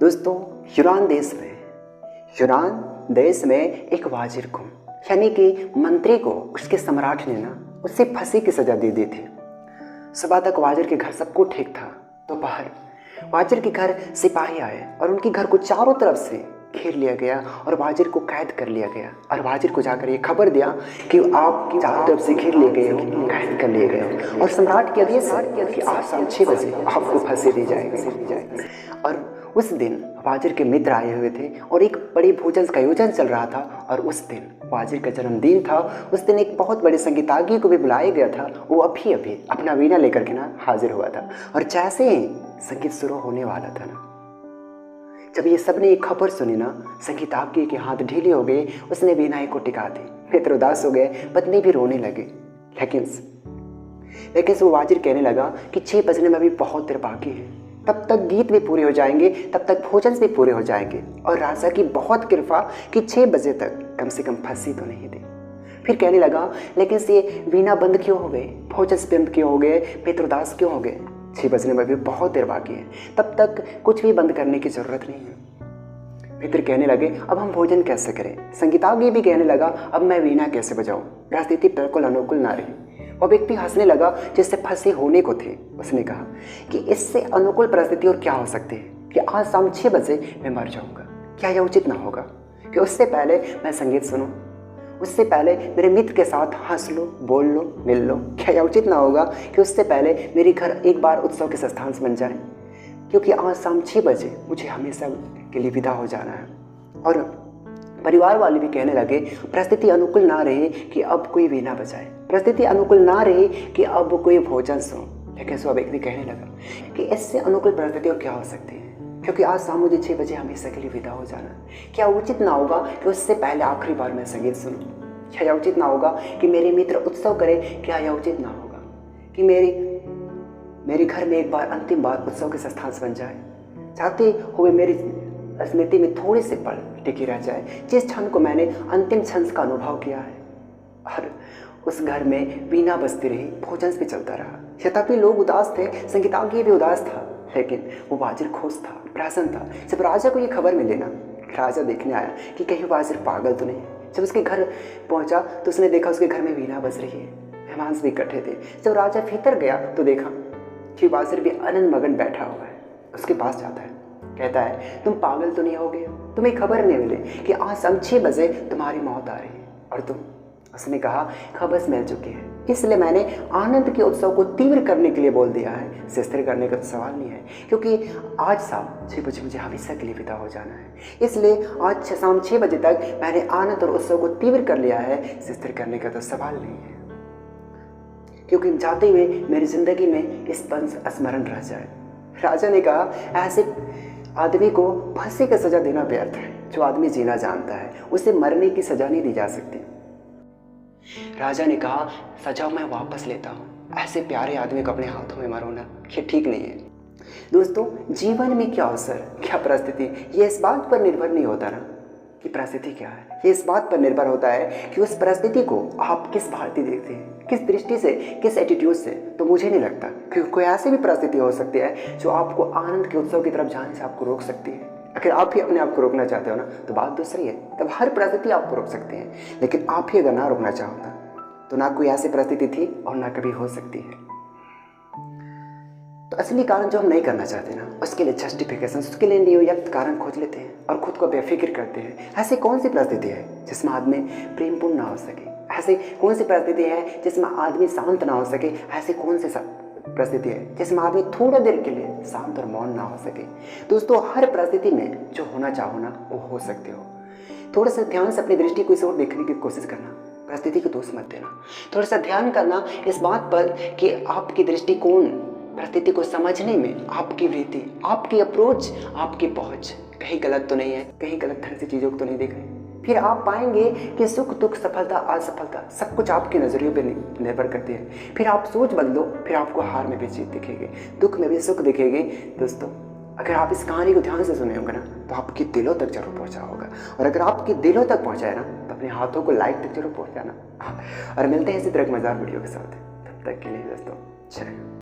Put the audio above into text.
दोस्तों, यूनान देश में एक वाजिर को यानी कि मंत्री को उसके सम्राट ने उससे फांसी की सजा दे दी थी। सुबह तक वाजिर के घर सब कुछ ठीक था। दोपहर वाजिर के घर सिपाही आए और उनके घर को चारों तरफ से घेर लिया गया और वाजिर को कैद कर लिया गया और वाजिर को जाकर ये खबर दिया कि आप चारों तरफ से घेर लिए गए हो, कैद कर लिए गए हो और सम्राट के आदेश है कि आज शाम 6 बजे आपको फांसी दी जाएगी। और उस दिन वाजिर के मित्र आए हुए थे और एक बड़ी भोजन का आयोजन चल रहा था और उस दिन वाजिर का जन्मदिन था। उस दिन एक बहुत बड़े संगीतज्ञ को भी बुलाया गया था। वो अभी अपना वीणा लेकर के हाजिर हुआ था और जैसे ही संगीत शुरू होने वाला था जब ये सब ने एक खबर सुनी संगीतज्ञ के हाथ ढीले हो गए। उसने वीणा को टिका दी। मित्र उदास हो गए, पत्नी भी रोने लगे। लेकिन वो वाजिर कहने लगा कि 6 बजने में भी बहुत देर बाकी है, तब तक गीत भी पूरे हो जाएंगे, तब तक भोजन भी पूरे हो जाएंगे और राजा की बहुत कृपा कि 6 बजे तक कम से कम फांसी तो नहीं दी। फिर कहने लगा, लेकिन ये वीणा बंद क्यों हो गए, भोजन बंद क्यों हो गए, मित्र उदास क्यों हो गए? 6 बजने में भी बहुत देर बाकी है, तब तक कुछ भी बंद करने की जरूरत नहीं है। मित्र कहने लगे, अब हम भोजन कैसे करें? संगीतज्ञ भी कहने लगा, अब मैं वीणा कैसे बजाऊं? परिस्थिति बिल्कुल अनुकूल ना रही। वह व्यक्ति हंसने लगा जिससे फांसी होने को थे। उसने कहा कि इससे अनुकूल परिस्थिति और क्या हो सकती है कि आज शाम 6 बजे मैं मर जाऊंगा। क्या यह उचित ना होगा कि उससे पहले मैं संगीत सुनूं, उससे पहले मेरे मित्र के साथ हंस लो, बोल लो, मिल लो? क्या यह उचित ना होगा कि उससे पहले मेरे घर एक बार उत्सव के स्थान बन जाए? क्योंकि आज शाम 6 बजे मुझे हमेशा के लिए विदा हो जाना है। और परिवार वाले भी कहने लगे, परिस्थिति अनुकूल ना रहे कि अब कोई वीणा बजाए, परिस्थिति अनुकूल ना रहे कि अब कोई भोजन सो। लेकिन सो व्यक्ति कहने लगा कि इससे अनुकूल परिस्थिति और क्या हो सकती है, क्योंकि आज शाम मुझे 6 बजे हमेशा के लिए विदा हो जाना है। क्या उचित ना होगा कि उससे पहले आखिरी बार मैं संगीत सुनूं? क्या यह उचित ना होगा कि मेरे मित्र उत्सव करें? क्या यह उचित ना होगा कि मेरे घर में एक बार अंतिम बार उत्सव के स्थान बन जाए, चाहते हुए मेरी स्मृति में थोड़े से पल टिकी रह जाए, जिस क्षण को मैंने अंतिम क्षण का अनुभव किया है। और उस घर में वीणा बजती रही, भोजन भी चलता रहा। यद्यपि लोग उदास थे, संगीतज्ञ भी उदास था, लेकिन वो वाजिर खुश था, प्रसन्न था। जब राजा को ये खबर मिली राजा देखने आया कि कहीं वाजिर पागल तो नहीं। जब उसके घर पहुंचा तो उसने देखा उसके घर में वीणा बज रही है, मेहमान भी इकट्ठे थे। जब राजा भीतर गया तो देखा कि वाजिर भी आनंद मगन बैठा हुआ है। उसके पास जाता है, कहता है, तुम पागल तो नहीं हो गए? तुम्हें खबर नहीं मिली कि आज शाम 6 बजे तुम्हारी मौत आ रही है और तुम? उसने कहा, खबर मिल चुकी है, इसलिए मैंने आनंद के उत्सव को तीव्र करने के लिए बोल दिया है। स्थिर करने का तो सवाल नहीं है, क्योंकि आज शाम 6 बजे मुझे हमेशा के लिए विदा हो जाना है। इसलिए आज शाम 6 बजे तक मैंने आनंद और उत्सव को तीव्र कर लिया है। स्थिर करने का तो सवाल नहीं है, क्योंकि जाते हुए मेरी जिंदगी में इस पल स्मरण रह जाए। राजा ने कहा, ऐसे आदमी को फांसी की सजा देना व्यर्थ है। जो आदमी जीना जानता है उसे मरने की सजा नहीं दी जा सकती। राजा ने कहा, सजा मैं वापस लेता हूँ। ऐसे प्यारे आदमी को अपने हाथों में मरोना ये ठीक नहीं है। दोस्तों, जीवन में क्या अवसर, क्या परिस्थिति, ये इस बात पर निर्भर नहीं होता कि परिस्थिति क्या है। ये इस बात पर निर्भर होता है कि उस परिस्थिति को आप किस भांति देखते हैं, किस दृष्टि से, किस एटीट्यूड से। तो मुझे नहीं लगता कि कोई ऐसी भी परिस्थिति हो सकती है जो आपको आनंद के उत्सव की तरफ जाने से आपको रोक सकती है। अगर आप ही अपने आप को रोकना चाहते हो तो बात दूसरी है। तब हर परिस्थिति आपको रोक सकती है, लेकिन आप ही अगर ना रोकना चाहो तो ना कोई ऐसी परिस्थिति थी और ना कभी हो सकती है। तो असली कारण जो हम नहीं करना चाहते उसके लिए जस्टिफिकेशन, उसके लिए नियुक्त कारण खोज लेते हैं और खुद को बेफिक्र करते हैं। ऐसी कौन सी परिस्थिति है जिसमें आदमी प्रेमपूर्ण ना हो सके? ऐसी कौन सी परिस्थिति है जिसमें आदमी शांत ना हो सके? ऐसी कौन सी परिस्थिति है जिसमें आदमी थोड़ा देर के लिए शांत और मौन ना हो सके? दोस्तों, हर परिस्थिति में जो होना चाहो वो हो सकते हो। थोड़ा सा ध्यान से अपनी दृष्टि को इस ओर देखने की कोशिश करना, परिस्थिति को दोष मत देना। थोड़ा सा ध्यान करना इस बात पर कि आपकी दृष्टिकोण परिस्थिति को समझने में, आपकी वृत्ति, आपकी अप्रोच, आपकी पहुंच कहीं गलत तो नहीं है, कहीं गलत ढंग से चीज़ों को तो नहीं देख रहे। फिर आप पाएंगे कि सुख दुख, सफलता असफलता सब कुछ आपके नजरियों पर निर्भर करती है। फिर आप सोच बदलो, फिर आपको हार में भी जीत दिखेगी, दुख में भी सुख दिखेगी। दोस्तों, अगर आप इस कहानी को ध्यान से सुने होंगे तो आपके दिलों तक जरूर पहुंचा होगा। और अगर आपके दिलों तक पहुंचाए तो अपने हाथों को लाइट तक जरूर पहुंचाना। और मिलते हैं इसी तरह एक मजेदार वीडियो के साथ। तब तक के लिए दोस्तों, जय।